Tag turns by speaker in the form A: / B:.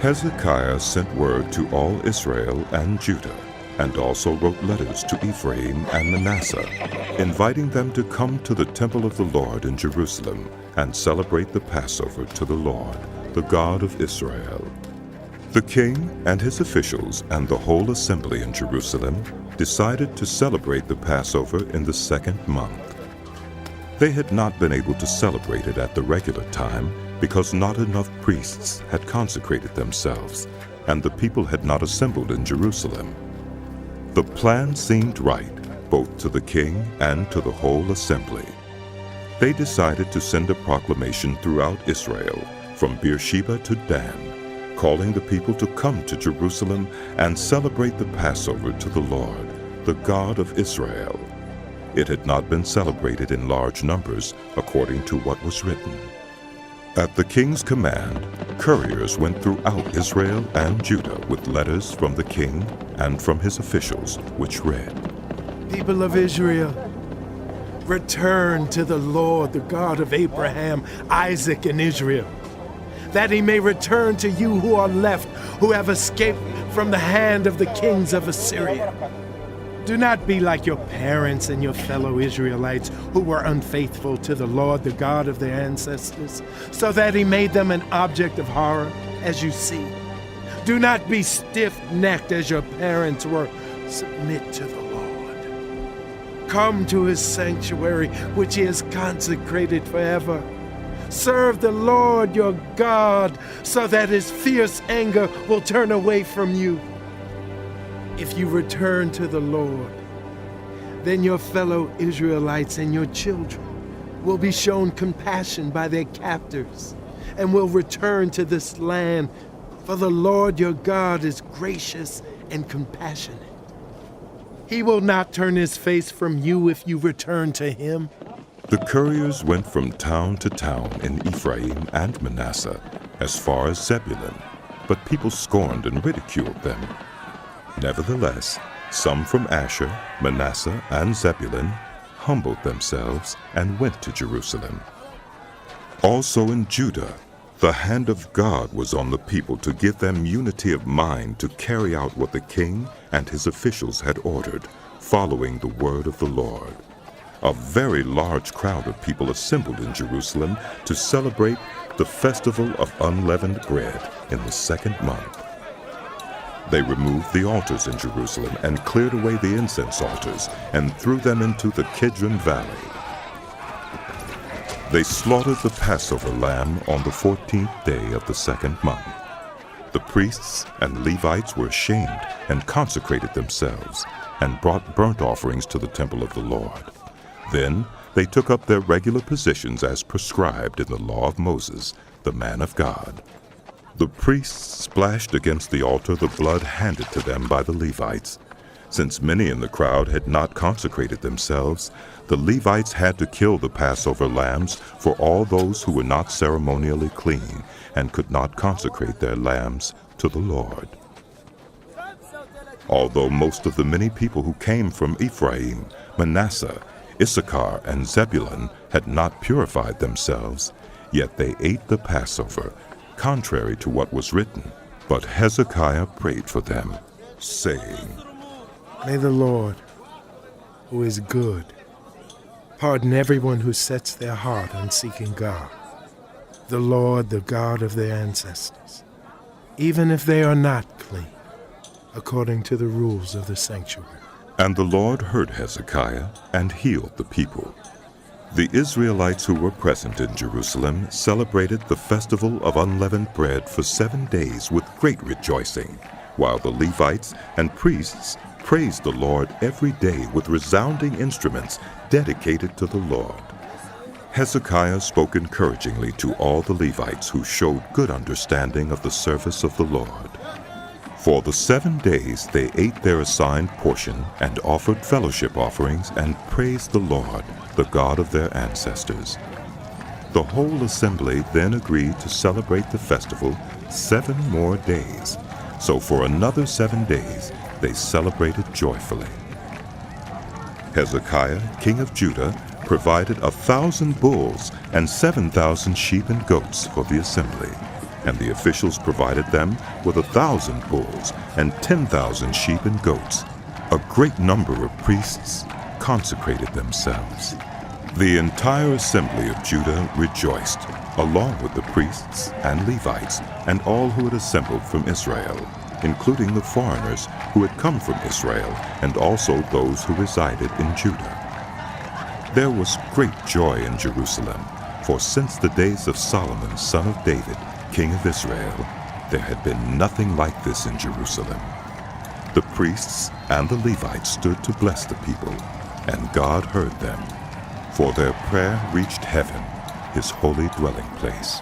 A: Hezekiah sent word to all Israel and Judah, and also wrote letters to Ephraim and Manasseh, inviting them to come to the temple of the Lord in Jerusalem and celebrate the Passover to the Lord, the God of Israel. The king and his officials and the whole assembly in Jerusalem decided to celebrate the Passover in the second month. They had not been able to celebrate it at the regular time because not enough priests had consecrated themselves, and the people had not assembled in Jerusalem. The plan seemed right, both to the king and to the whole assembly. They decided to send a proclamation throughout Israel, from Beersheba to Dan, calling the people to come to Jerusalem and celebrate the Passover to the Lord, the God of Israel. It had not been celebrated in large numbers, according to what was written. At the king's command, couriers went throughout Israel and Judah with letters from the king and from his officials, which read,
B: People of Israel, return to the Lord, the God of Abraham, Isaac, and Israel, that he may return to you who are left, who have escaped from the hand of the kings of Assyria. Do not be like your parents and your fellow Israelites who were unfaithful to the Lord, the God of their ancestors, so that he made them an object of horror, as you see. Do not be stiff-necked as your parents were. Submit to the Lord. Come to his sanctuary, which he has consecrated forever. Serve the Lord your God, so that his fierce anger will turn away from you. If you return to the Lord, then your fellow Israelites and your children will be shown compassion by their captors and will return to this land, for the Lord your God is gracious and compassionate. He will not turn his face from you if you return to him.
A: The couriers went from town to town in Ephraim and Manasseh, as far as Zebulun, but people scorned and ridiculed them. Nevertheless, some from Asher, Manasseh, and Zebulun humbled themselves and went to Jerusalem. Also in Judah, the hand of God was on the people to give them unity of mind to carry out what the king and his officials had ordered, following the word of the Lord. A very large crowd of people assembled in Jerusalem to celebrate the festival of unleavened bread in the second month. They removed the altars in Jerusalem and cleared away the incense altars and threw them into the Kidron Valley. They slaughtered the Passover lamb on the 14th day of the second month. The priests and Levites were ashamed and consecrated themselves and brought burnt offerings to the temple of the Lord. Then they took up their regular positions as prescribed in the law of Moses, the man of God. The priests splashed against the altar the blood handed to them by the Levites. Since many in the crowd had not consecrated themselves, the Levites had to kill the Passover lambs for all those who were not ceremonially clean and could not consecrate their lambs to the Lord. Although most of the many people who came from Ephraim, Manasseh, Issachar, and Zebulun had not purified themselves, yet they ate the Passover, contrary to what was written. But Hezekiah prayed for them, saying,
B: May the Lord, who is good, pardon everyone who sets their heart on seeking God, the Lord, the God of their ancestors, even if they are not clean, according to the rules of the sanctuary.
A: And the Lord heard Hezekiah and healed the people. The Israelites who were present in Jerusalem celebrated the festival of unleavened bread for 7 days with great rejoicing, while the Levites and priests praised the Lord every day with resounding instruments dedicated to the Lord. Hezekiah spoke encouragingly to all the Levites who showed good understanding of the service of the Lord. For the 7 days they ate their assigned portion and offered fellowship offerings and praised the Lord, the God of their ancestors. The whole assembly then agreed to celebrate the festival 7 more days. So for another 7 days they celebrated joyfully. Hezekiah, king of Judah, provided 1,000 bulls and 7,000 sheep and goats for the assembly. and the officials provided them with 1,000 bulls and 10,000 sheep and goats. A great number of priests consecrated themselves. The entire assembly of Judah rejoiced, along with the priests and Levites and all who had assembled from Israel, including the foreigners who had come from Israel and also those who resided in Judah. There was great joy in Jerusalem, for since the days of Solomon, son of David, king of Israel, there had been nothing like this in Jerusalem. The priests and the Levites stood to bless the people, and God heard them, for their prayer reached heaven, his holy dwelling place.